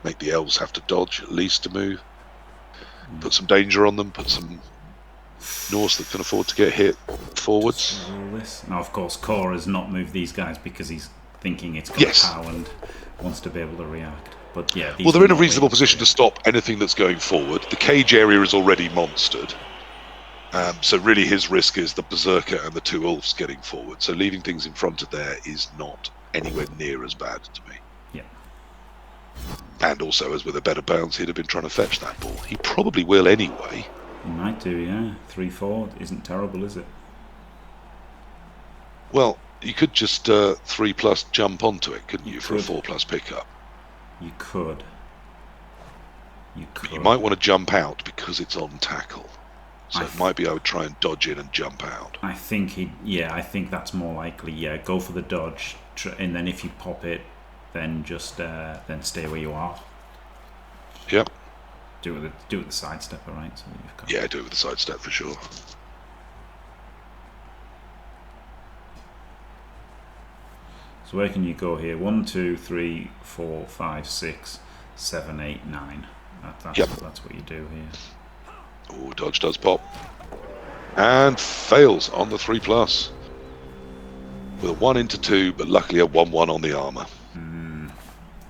make the elves have to dodge at least to move. Put some danger on them, put some Norse that can afford to get hit forwards. Now, of course, Kor has not moved these guys because he's thinking it's got power and wants to be able to react. But yeah, well, they're in a reasonable position to stop anything that's going forward. The cage area is already monstered. So really his risk is the Berserker and the 2 Ulfs getting forward. So leaving things in front of there is not anywhere near as bad to me. Yeah. And also, as with a better bounce, he'd have been trying to fetch that ball. He probably will anyway. He might do, yeah. 3-4 isn't terrible, is it? Well, you could just 3+ jump onto it, couldn't you, for a 4+ pickup? You could. But you might want to jump out because it's on tackle. So it might be I would try and dodge in and jump out. I think I think that's more likely. Yeah, go for the dodge, and then if you pop it, then just then stay where you are. Yep. Do it with the sidestepper, right? So you've got yeah, do it with the sidestep for sure. So where can you go here? 1, 2, 3, 4, 5, 6, 7, 8, 9. That's what you do here. Oh, dodge does pop. And fails on the 3+. With a 1 into 2, but luckily a 1-1 on the armour.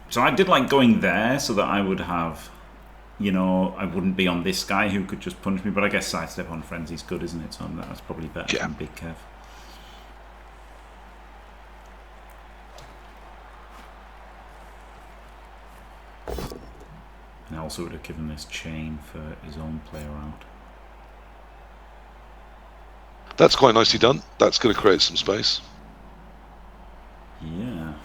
So I did like going there so that I would have, I wouldn't be on this guy who could just punch me. But I guess sidestep on Frenzy's good, isn't it? So that's probably better than Big Kev. And I also would have given this chain for his own player out. That's quite nicely done. That's going to create some space. Yeah.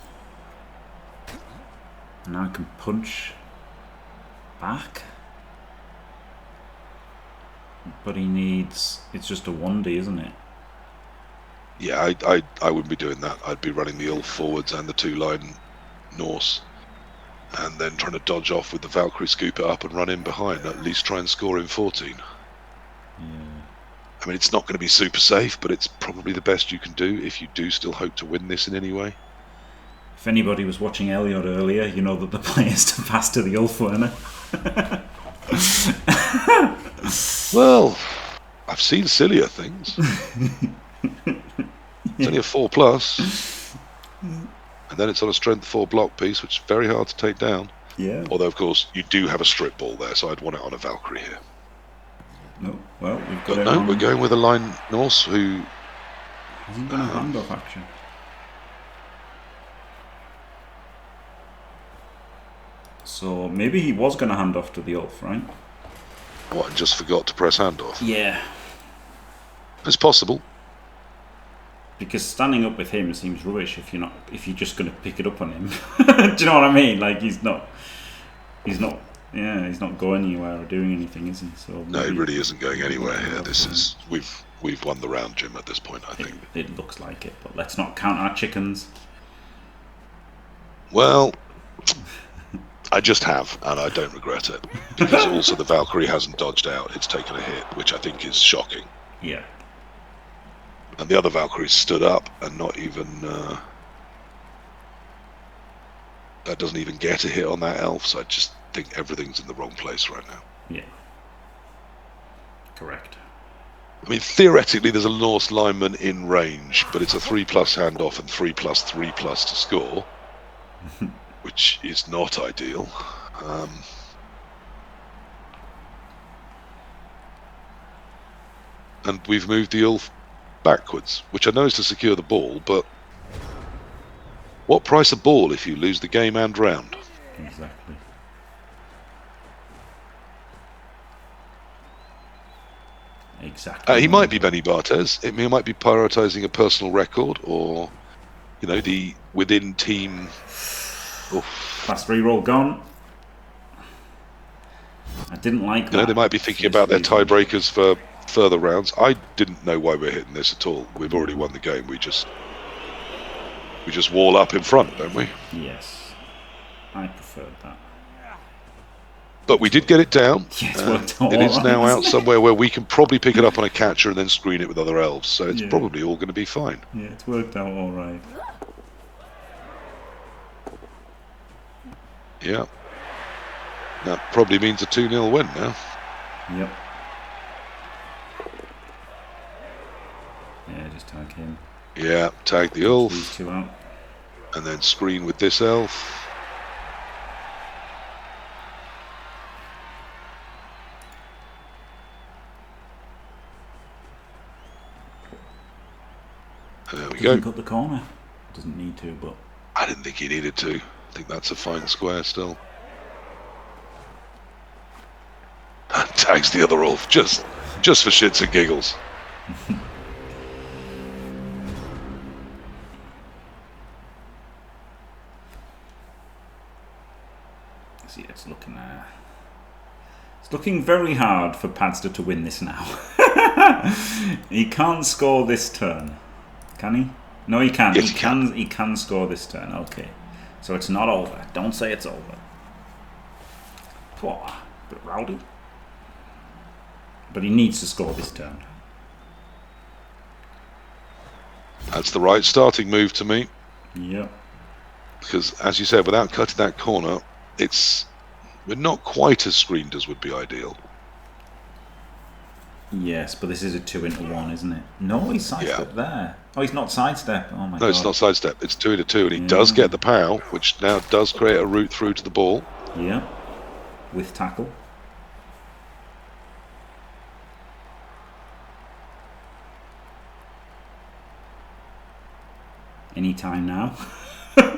Now I can punch back. But he needs... It's just a 1D, isn't it? Yeah, I wouldn't be doing that. I'd be running the Ulf forwards and the 2-line Norse. And then trying to dodge off with the Valkyrie, scoop it up and run in behind. At least try and score in 14. Yeah. I mean, it's not going to be super safe, but it's probably the best you can do if you do still hope to win this in any way. If anybody was watching Elliot earlier, you know that the play is to pass to the Ulf Werner. Well, I've seen sillier things. It's only a 4+. And then it's on a strength 4 block piece, which is very hard to take down. Yeah. Although, of course, you do have a strip ball there, so I'd want it on a Valkyrie here. No, well, we've got But we're going with a line Norse who... hasn't done a handoff action. So maybe he was going to hand off to the Ulf, right? What, and just forgot to press handoff? Yeah. It's possible. Because standing up with him seems rubbish if you're just going to pick it up on him. Do you know what I mean? Like he's not going anywhere or doing anything, is he? So no, he really isn't going anywhere here. This is we've won the round, Jim. At this point, I think it looks like it. But let's not count our chickens. Well, I just have, and I don't regret it because also the Valkyrie hasn't dodged out; it's taken a hit, which I think is shocking. Yeah. And the other Valkyrie stood up and not even... that doesn't even get a hit on that elf, so I just think everything's in the wrong place right now. Yeah. Correct. I mean, theoretically, there's a Norse lineman in range, but it's a 3+ handoff and 3+3+ to score, which is not ideal. And we've moved the Ulf backwards, which I know is to secure the ball, but what price a ball if you lose the game and round? Exactly. Exactly. He might be Benny Barthez. He might be prioritising a personal record, or the within team. Last reroll gone. I didn't like that. They might be thinking about their tiebreakers for further rounds. I didn't know why we're hitting this at all. We've already won the game. We just wall up in front, don't we? Yes, I preferred that. But we did get it down. Yeah, it's worked out. It is now out somewhere where we can probably pick it up on a catcher and then screen it with other elves. So it's probably all going to be fine. Yeah, it's worked out all right. Yeah. That probably means a 2-0 win now. Yep. Yeah, just tag him. Yeah, tag the Ulf. These two out. And then screen with this elf. There we go. Cut the corner. Doesn't need to, but I didn't think he needed to. I think that's a fine square still. Tags the other Ulf just for shits and giggles. See, it's looking very hard for Padster to win this now. He can't score this turn, can he? No, he can. Yes, He can score this turn. Okay, so it's not over. Don't say it's over. Whoa, bit rowdy. But he needs to score this turn. That's the right starting move to me. Yep. Because, as you said, without cutting that corner, we're not quite as screened as would be ideal. Yes, but this is a 2-into-1, isn't it? No, he's sidestep there. Oh, he's not sidestep. Oh my god. No, it's not sidestep. It's 2-into-2, and he does get the POW, which now does create a route through to the ball. Yeah. With tackle. Anytime now. I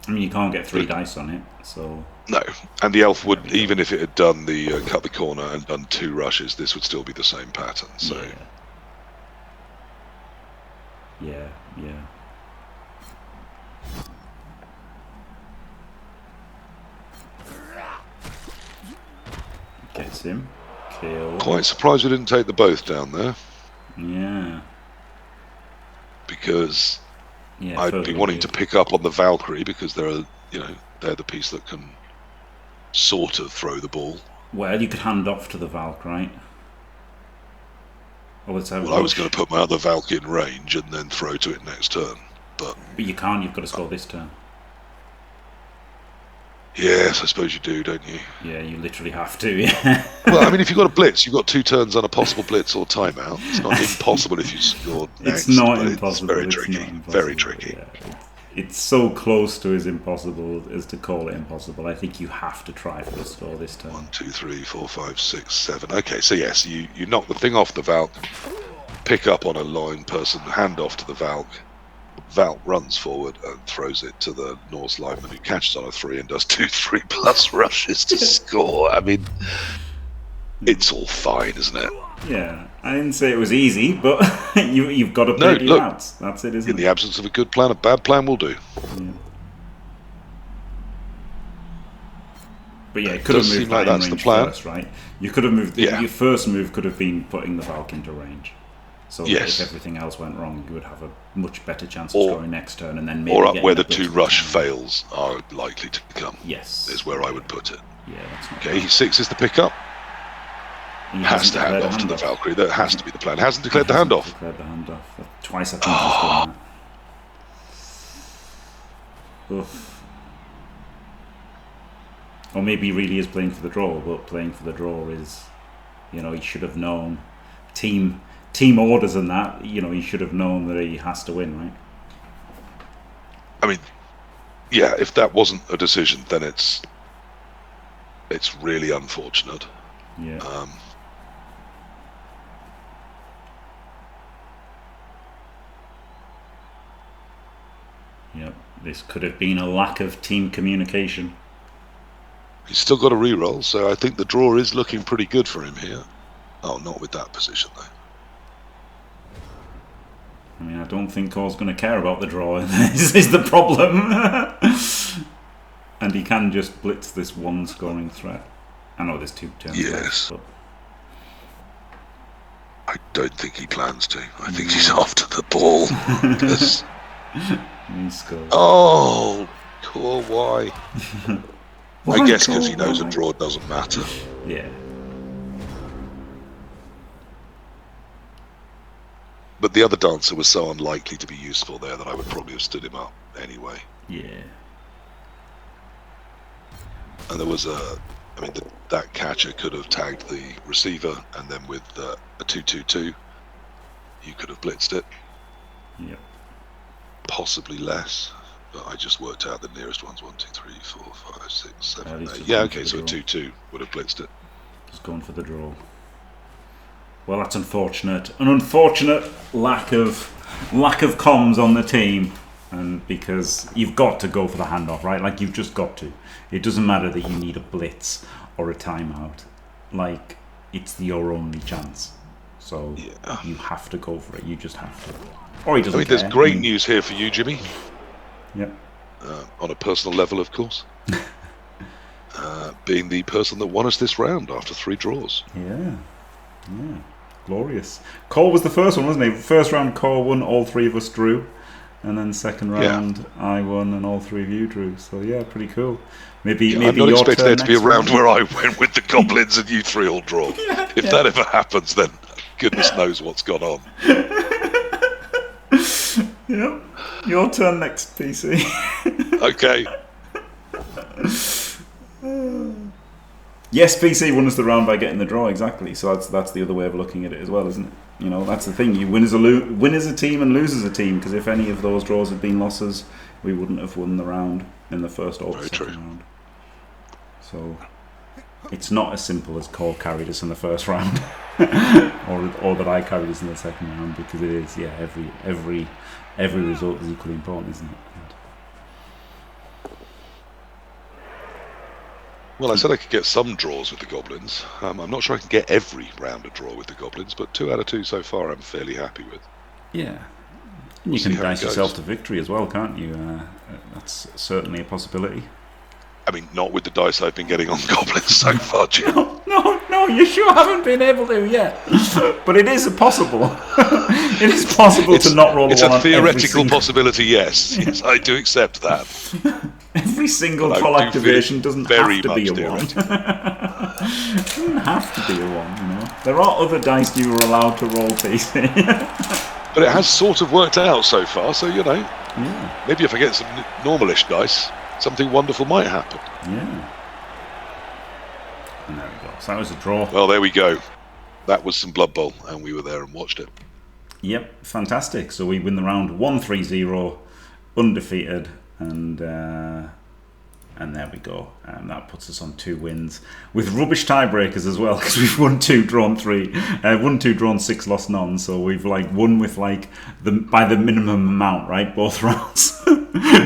mean, you can't get 3 dice on it, so... No, and the elf would, even if it had done the cut the corner and done 2 rushes, this would still be the same pattern, so... Yeah. Gets him. Kill. Quite surprised we didn't take the both down there. Yeah. Because I'd be wanting to pick up on the Valkyrie, because they're the piece that can sort of throw the ball. Well, you could hand off to the Valk, right? I was going to put my other Valk in range and then throw to it next turn. But you can't, you've got to score this turn. Yes, I suppose you do, don't you? Yeah, you literally have to, yeah. Well, I mean, if you've got a blitz, you've got 2 turns on a possible blitz or timeout. It's not impossible if you score next. It's not impossible. It's very tricky. Very tricky. Yeah. It's so close to as impossible as to call it impossible. I think you have to try for a score this turn. 1, 2, 3, 4, 5, 6, 7. Okay, so yes, you knock the thing off the Valk, pick up on a line person, hand off to the Valk. Valk runs forward and throws it to the Norse lineman, who catches on a 3 and does 2 3+ rushes to score. I mean, it's all fine, isn't it? Yeah, I didn't say it was easy, but you've got to play your routes. That's it, isn't it? In the absence of a good plan, a bad plan will do. Yeah. But yeah, it could have moved that in range first, right? You could have moved. Your first move could have been putting the Valk into range. So if everything else went wrong, you would have a much better chance of scoring next turn, and then maybe or up where the 2 rush fails are likely to come. Yes, is where I would put it. Yeah, that's not okay. 6 is the pickup. He has to hand off to the Valkyrie. That has to be the plan. Hasn't declared the handoff. Declared the handoff. Twice I think he's done that. Oof. Or maybe he really is playing for the draw, but playing for the draw is, you know, he should have known team orders and that, you know, he should have known that he has to win, right? I mean, yeah, if that wasn't a decision, then it's really unfortunate. Yeah. Yep. This could have been a lack of team communication. He's still got a reroll, so I think the draw is looking pretty good for him here. Oh, not with that position, though. I mean, I don't think Core's going to care about the draw. This is the problem. And he can just blitz this one scoring threat. I know there's 2 turns yes. left, but I don't think he plans to. I think he's after the ball. He scored. Oh, Core, why? I guess because he knows why? a draw doesn't matter. Yeah. But the other dancer was so unlikely to be useful there that I would probably have stood him up anyway. Yeah. And there was that catcher could have tagged the receiver, and then with a 2-2-2, you could have blitzed it. Yep. Possibly less, but I just worked out the nearest ones. 1, 2, 3, 4, 5, 6, 7, 8. Yeah, okay, so a 2-2 would have blitzed it. Just going for the draw. Well, that's unfortunate. An unfortunate lack of comms on the team, and because you've got to go for the handoff, right? Like, you've just got to. It doesn't matter that you need a blitz or a timeout. Like, it's your only chance. So yeah. You have to go for it. You just have to. Or he doesn't. There's great news here for you, Jimmy. Yep. On a personal level, of course. Being the person that won us this round after 3 draws. Yeah. Glorious. Cole was the first one, wasn't he? First round, Cole won, all 3 of us drew. And then second round, I won, and all 3 of you drew. So, yeah, pretty cool. Maybe I'm not your expecting turn there to be a round next where I went with the goblins and you 3 all draw. If that ever happens, then goodness knows what's gone on. Yep. Your turn next, PC. Okay. Yes, PC won us the round by getting the draw, exactly. So that's the other way of looking at it as well, isn't it? You know, that's the thing. You win as a team and lose as a team, because if any of those draws had been losses, we wouldn't have won the round in the first or the second round. So it's not as simple as Cole carried us in the first round, or that I carried us in the second round, because it is, yeah, every result is equally important, isn't it? Well, I said I could get some draws with the goblins. I'm not sure I can get every round a draw with the goblins, but 2 out of 2 so far I'm fairly happy with. Yeah. And you can dice yourself to victory as well, can't you? That's certainly a possibility. I mean, not with the dice I've been getting on goblins so far, Jim. No, you sure haven't been able to yet. But it is possible. It is possible to not roll a 1 on every It's a theoretical possibility, yes. Yes, I do accept that. Every single troll activation doesn't have to be a 1. It doesn't have to be a 1, you know. There are other dice you are allowed to roll, PC. But it has sort of worked out so far, so, you know, yeah. Maybe if I get some normalish dice, something wonderful might happen. Yeah. And there we go. So that was a draw. Well, there we go. That was some Blood Bowl, and we were there and watched it. Yep, fantastic. So we win the round 1-3-0, undefeated, and there we go. And that puts us on 2 wins with rubbish tiebreakers as well, because we've won 2, drawn 3, won 2, drawn 6, lost none. So we've won with by the minimum amount, right? Both rounds.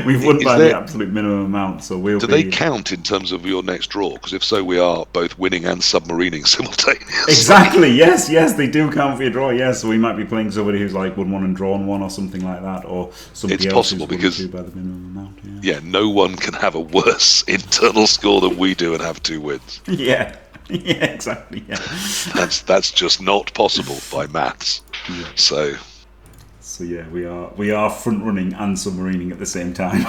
We've won by the absolute minimum amount. So do they count in terms of your next draw? Because if so, we are both winning and submarining simultaneously. Exactly. Yes, they do count for your draw. Yes, so we might be playing somebody who's won 1 and drawn 1 or something like that, or somebody else possible who's because won 2 by the minimum amount. Yeah, no one can have a worse internal score than we do and have 2 wins. Yeah, exactly. Yeah, that's just not possible by maths. Yeah. So yeah, we are front running and submarining at the same time.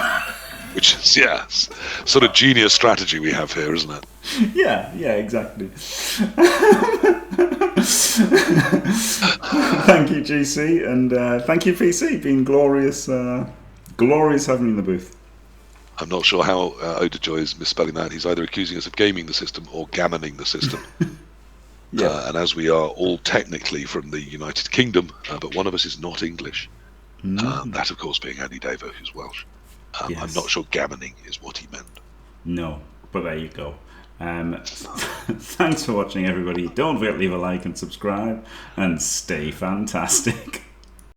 Which is sort of genius strategy we have here, isn't it? Yeah, exactly. Thank you, GC, and thank you, PC. Been glorious having you in the booth. I'm not sure how Odajoy is misspelling that. He's either accusing us of gaming the system or gammoning the system. Yeah. And as we are all technically from the United Kingdom, but one of us is not English. That, of course, being AndyDavo, who's Welsh. Yes. I'm not sure gammoning is what he meant. No, but there you go. Thanks for watching, everybody. Don't forget to leave a like and subscribe, and stay fantastic.